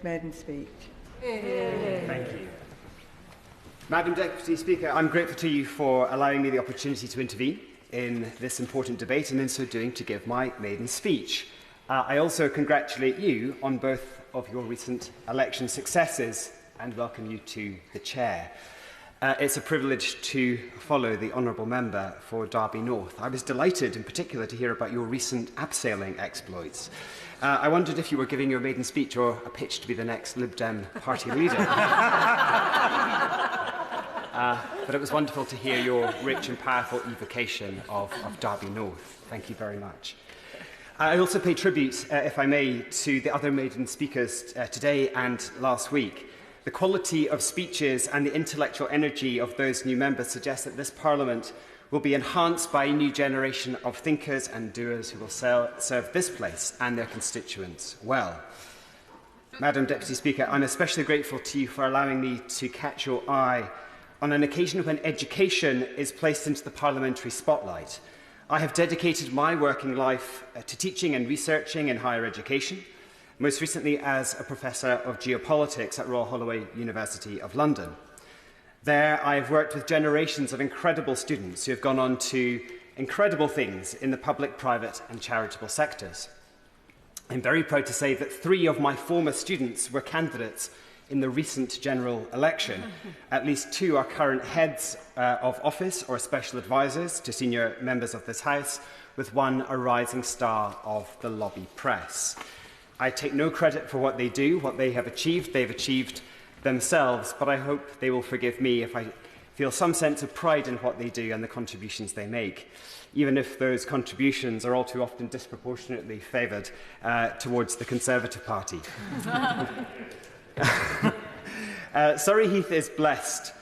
maiden speech. Thank you. Madam Deputy Speaker, I'm grateful to you for allowing me the opportunity to intervene in this important debate and in so doing to give my maiden speech. I also congratulate you on both of your recent election successes and welcome you to the chair. It's a privilege to follow the honourable member for Derby North. I was delighted in particular to hear about your recent abseiling exploits. I wondered if you were giving your maiden speech or a pitch to be the next Lib Dem party leader. But it was wonderful to hear your rich and powerful evocation of Derby North. Thank you very much. I also pay tribute, if I may, to the other maiden speakers today and last week. The quality of speeches and the intellectual energy of those new members suggests that this Parliament will be enhanced by a new generation of thinkers and doers who will serve this place and their constituents well. Madam Deputy Speaker, I'm especially grateful to you for allowing me to catch your eye on an occasion when education is placed into the parliamentary spotlight. I have dedicated my working life to teaching and researching in higher education, most recently as a Professor of Geopolitics at Royal Holloway University of London. There, I have worked with generations of incredible students who have gone on to incredible things in the public, private and charitable sectors. I'm very proud to say that 3 of my former students were candidates in the recent general election. At least 2 are current heads of office or special advisors to senior members of this House, with 1 a rising star of the lobby press. I take no credit for what they do, what they have achieved. They've achieved themselves, but I hope they will forgive me if I feel some sense of pride in what they do and the contributions they make, even if those contributions are all too often disproportionately favoured towards the Conservative Party. Surrey Heath is blessed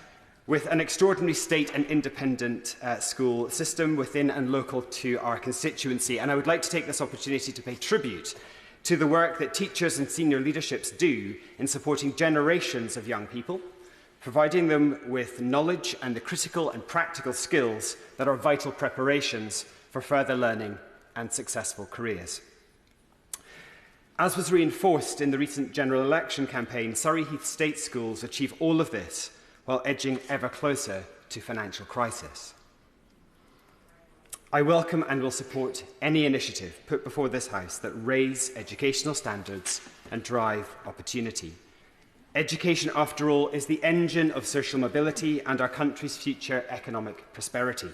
with an extraordinary state and independent school system within and local to our constituency, and I would like to take this opportunity to pay tribute to the work that teachers and senior leaderships do in supporting generations of young people, providing them with knowledge and the critical and practical skills that are vital preparations for further learning and successful careers. As was reinforced in the recent general election campaign, Surrey Heath State Schools achieve all of this while edging ever closer to financial crisis. I welcome and will support any initiative put before this House that raise educational standards and drive opportunity. Education, after all, is the engine of social mobility and our country's future economic prosperity.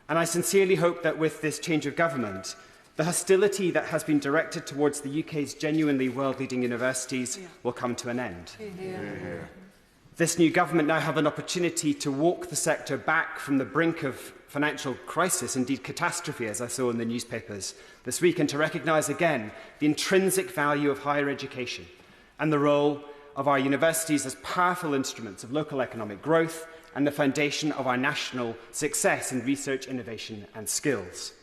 And I sincerely hope that with this change of government, the hostility that has been directed towards the UK's genuinely world-leading universities will come to an end. This new government now have an opportunity to walk the sector back from the brink of financial crisis, indeed catastrophe, as I saw in the newspapers this week, and to recognise again the intrinsic value of higher education and the role of our universities as powerful instruments of local economic growth and the foundation of our national success in research, innovation and skills.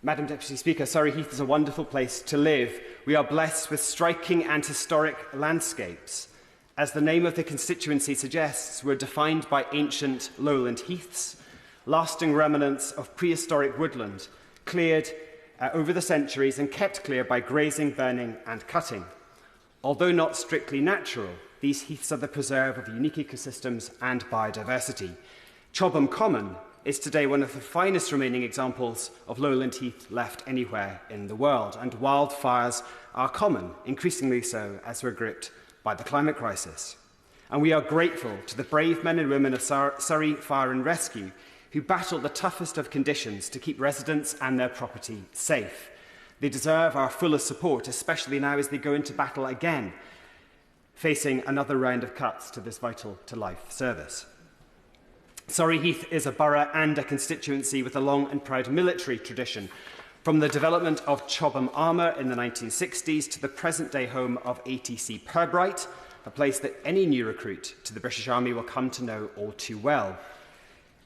Madam Deputy Speaker, Surrey Heath is a wonderful place to live. We are blessed with striking and historic landscapes. As the name of the constituency suggests, we're defined by ancient lowland heaths, lasting remnants of prehistoric woodland, cleared over the centuries and kept clear by grazing, burning and cutting. Although not strictly natural, these heaths are the preserve of unique ecosystems and biodiversity. Chobham Common is today one of the finest remaining examples of lowland heath left anywhere in the world, and wildfires are common, increasingly so as we're gripped by the climate crisis. And we are grateful to the brave men and women of Surrey Fire and Rescue who battle the toughest of conditions to keep residents and their property safe. They deserve our fullest support, especially now as they go into battle again, facing another round of cuts to this vital to life service. Surrey Heath is a borough and a constituency with a long and proud military tradition, from the development of Chobham Armour in the 1960s to the present-day home of ATC Pirbright, a place that any new recruit to the British Army will come to know all too well.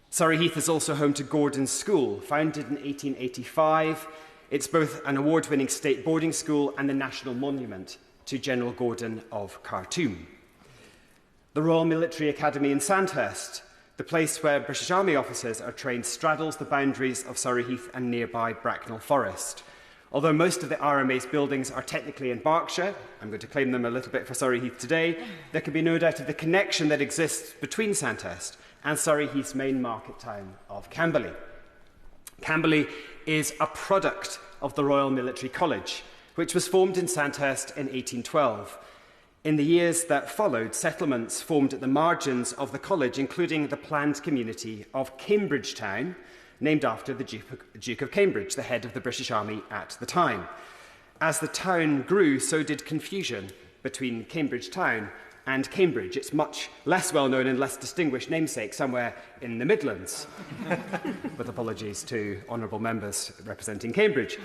Surrey Heath is also home to Gordon School, founded in 1885. It's both an award-winning state boarding school and the national monument to General Gordon of Khartoum. The Royal Military Academy in Sandhurst, the place where British Army officers are trained, straddles the boundaries of Surrey Heath and nearby Bracknell Forest. Although most of the RMA's buildings are technically in Berkshire, I'm going to claim them a little bit for Surrey Heath today, there can be no doubt of the connection that exists between Sandhurst and Surrey Heath's main market town of Camberley. Camberley is a product of the Royal Military College, which was formed in Sandhurst in 1812. In the years that followed, settlements formed at the margins of the college, including the planned community of Cambridge Town, named after the Duke of Cambridge, the head of the British Army at the time. As the town grew, so did confusion between Cambridge Town and Cambridge, its much less well-known and less distinguished namesake somewhere in the Midlands, with apologies to honourable members representing Cambridge.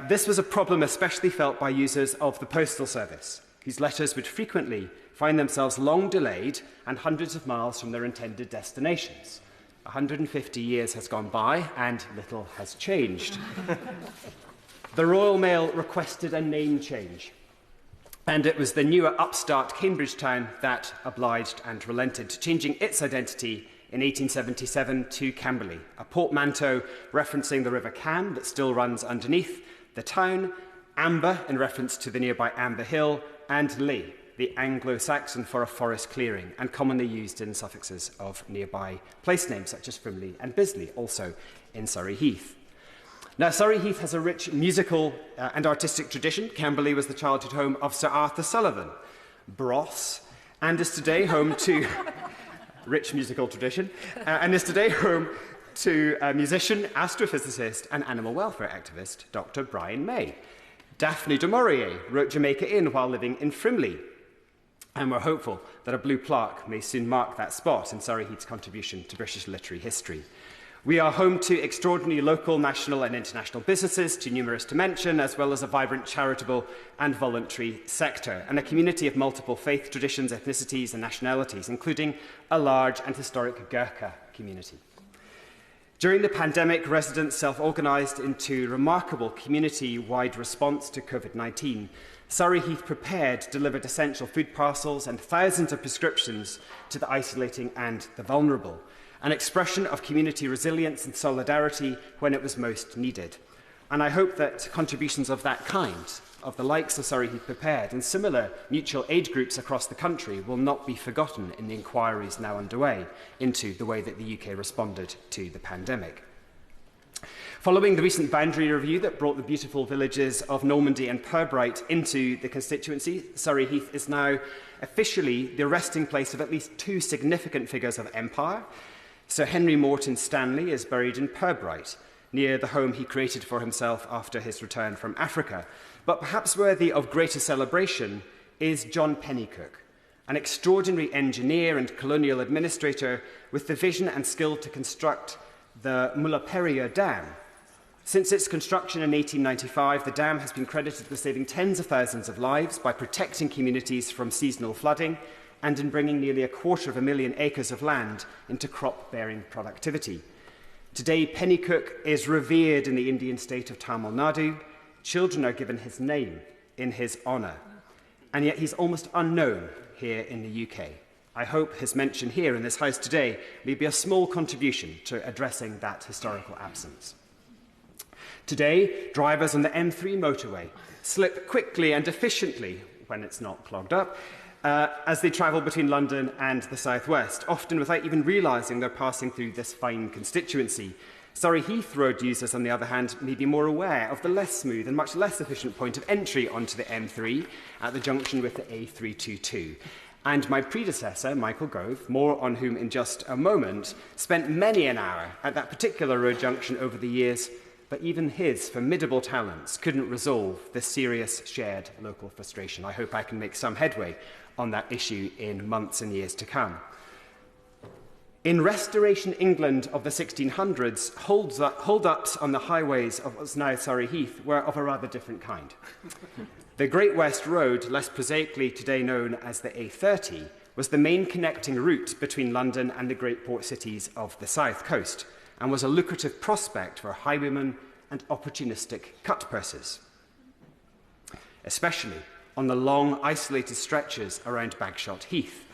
This was a problem especially felt by users of the postal service, whose letters would frequently find themselves long delayed and hundreds of miles from their intended destinations. 150 years has gone by and little has changed. The Royal Mail requested a name change, and it was the newer upstart Cambridge Town that obliged and relented, changing its identity in 1877 to Camberley, a portmanteau referencing the River Cam that still runs underneath the town, Amber in reference to the nearby Amber Hill, and Lee, the Anglo-Saxon for a forest clearing, and commonly used in suffixes of nearby place names such as Frimley and Bisley, also in Surrey Heath. Now, Surrey Heath has a rich musical and artistic tradition. Camberley was the childhood home of Sir Arthur Sullivan, Bros, and is today home to rich musical tradition, and is today home to musician, astrophysicist, and animal welfare activist Dr. Brian May. Daphne du Maurier wrote Jamaica Inn while living in Frimley, and we're hopeful that a blue plaque may soon mark that spot in Surrey Heath's contribution to British literary history. We are home to extraordinary local, national and international businesses, too numerous to mention, as well as a vibrant charitable and voluntary sector, and a community of multiple faith traditions, ethnicities and nationalities, including a large and historic Gurkha community. During the pandemic, residents self-organised into remarkable community-wide response to COVID-19. Surrey Heath prepared, delivered essential food parcels and thousands of prescriptions to the isolating and the vulnerable, an expression of community resilience and solidarity when it was most needed. And I hope that contributions of that kind, of the likes of Surrey Heath Prepared and similar mutual aid groups across the country, will not be forgotten in the inquiries now underway into the way that the UK responded to the pandemic. Following the recent boundary review that brought the beautiful villages of Normandy and Purbright into the constituency, Surrey Heath is now officially the resting place of at least two significant figures of empire. Sir Henry Morton Stanley is buried in Purbright, near the home he created for himself after his return from Africa. But perhaps worthy of greater celebration is John Pennycook, an extraordinary engineer and colonial administrator with the vision and skill to construct the Mullaperia Dam. Since its construction in 1895, the dam has been credited with saving tens of thousands of lives by protecting communities from seasonal flooding and in bringing nearly 250,000 acres of land into crop-bearing productivity. Today, Pennycook is revered in the Indian state of Tamil Nadu. Children are given his name in his honour, and yet he's almost unknown here in the UK. I hope his mention here in this House today may be a small contribution to addressing that historical absence. Today, drivers on the M3 motorway slip quickly and efficiently, when it's not clogged up, as they travel between London and the southwest, often without even realising they're passing through this fine constituency. Surrey Heath road users, on the other hand, may be more aware of the less smooth and much less efficient point of entry onto the M3 at the junction with the A322. And my predecessor, Michael Gove, more on whom in just a moment, spent many an hour at that particular road junction over the years, but even his formidable talents couldn't resolve this serious shared local frustration. I hope I can make some headway on that issue in months and years to come. In Restoration England of the 1600s, hold-ups on the highways of what's now Surrey Heath were of a rather different kind. The Great West Road, less prosaically today known as the A30, was the main connecting route between London and the great port cities of the south coast, and was a lucrative prospect for highwaymen and opportunistic cut-pursers, especially on the long, isolated stretches around Bagshot Heath.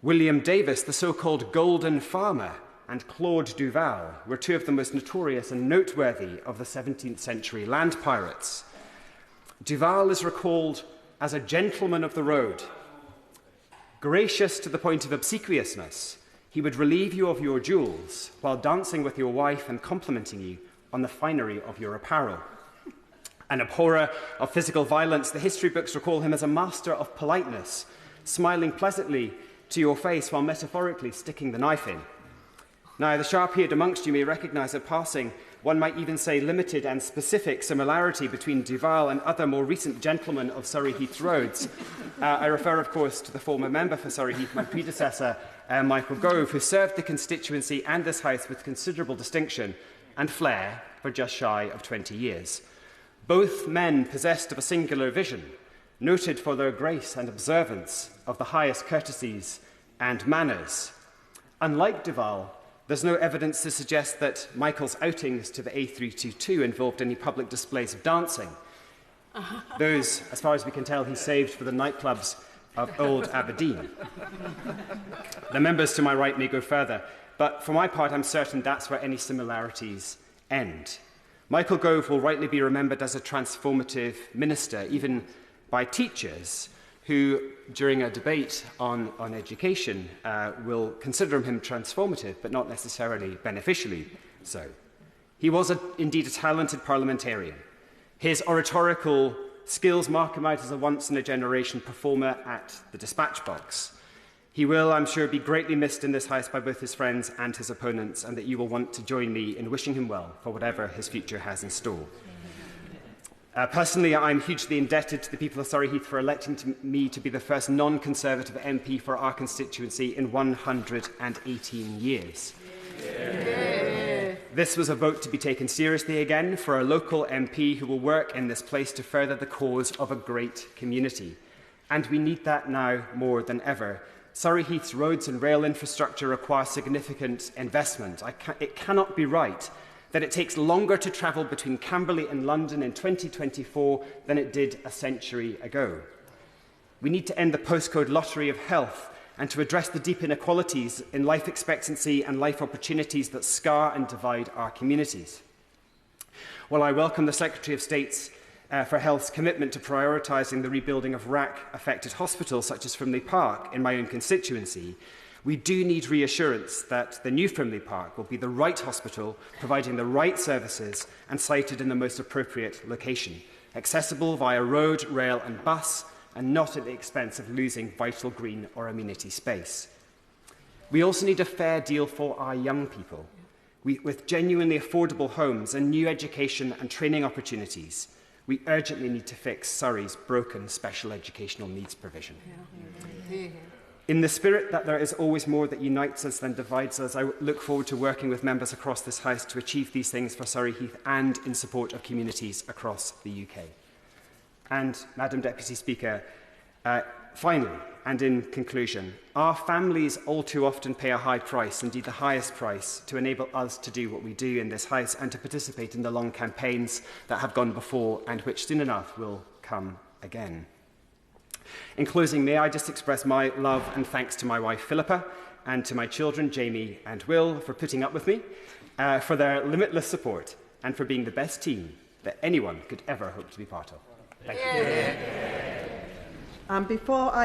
William Davis, the so-called Golden Farmer, and Claude Duval were two of the most notorious and noteworthy of the 17th century land pirates. Duval is recalled as a gentleman of the road. Gracious to the point of obsequiousness, he would relieve you of your jewels while dancing with your wife and complimenting you on the finery of your apparel. An abhorrer of physical violence, the history books recall him as a master of politeness, smiling pleasantly to your face while metaphorically sticking the knife in. Now, the sharp-eared amongst you may recognise at passing, one might even say limited and specific similarity between Duval and other more recent gentlemen of Surrey Heath roads. I refer, of course, to the former member for Surrey Heath, my predecessor, Michael Gove, who served the constituency and this House with considerable distinction and flair for just shy of 20 years. Both men possessed of a singular vision, noted for their grace and observance of the highest courtesies and manners. Unlike Duval, there's no evidence to suggest that Michael's outings to the A322 involved any public displays of dancing. Those, as far as we can tell, he saved for the nightclubs of Old Aberdeen. The members to my right may go further, but for my part, I'm certain that's where any similarities end. Michael Gove will rightly be remembered as a transformative minister, even by teachers who, during a debate on education, will consider him transformative, but not necessarily beneficially so. He was indeed a talented parliamentarian. His oratorical skills mark him out as a once-in-a-generation performer at the dispatch box. He will, I'm sure, be greatly missed in this House by both his friends and his opponents, and that you will want to join me in wishing him well for whatever his future has in store. Personally, I'm hugely indebted to the people of Surrey Heath for electing me to be the first non-Conservative MP for our constituency in 118 years. Yeah. This was a vote to be taken seriously again for a local MP who will work in this place to further the cause of a great community. And we need that now more than ever. Surrey Heath's roads and rail infrastructure require significant investment. It cannot be right that it takes longer to travel between Camberley and London in 2024 than it did a century ago. We need to end the postcode lottery of health and to address the deep inequalities in life expectancy and life opportunities that scar and divide our communities. While I welcome the Secretary of State's for Health's commitment to prioritising the rebuilding of RAC-affected hospitals such as Frimley Park in my own constituency, we do need reassurance that the new Frimley Park will be the right hospital, providing the right services and sited in the most appropriate location, accessible via road, rail and bus, and not at the expense of losing vital green or amenity space. We also need a fair deal for our young people, with genuinely affordable homes and new education and training opportunities. We urgently need to fix Surrey's broken special educational needs provision. In the spirit that there is always more that unites us than divides us, I look forward to working with members across this House to achieve these things for Surrey Heath and in support of communities across the UK. And, Madam Deputy Speaker, finally, and in conclusion, our families all too often pay a high price, indeed the highest price, to enable us to do what we do in this House and to participate in the long campaigns that have gone before and which soon enough will come again. In closing, may I just express my love and thanks to my wife Philippa and to my children Jamie and Will for putting up with me, for their limitless support and for being the best team that anyone could ever hope to be part of. Thank you. Before I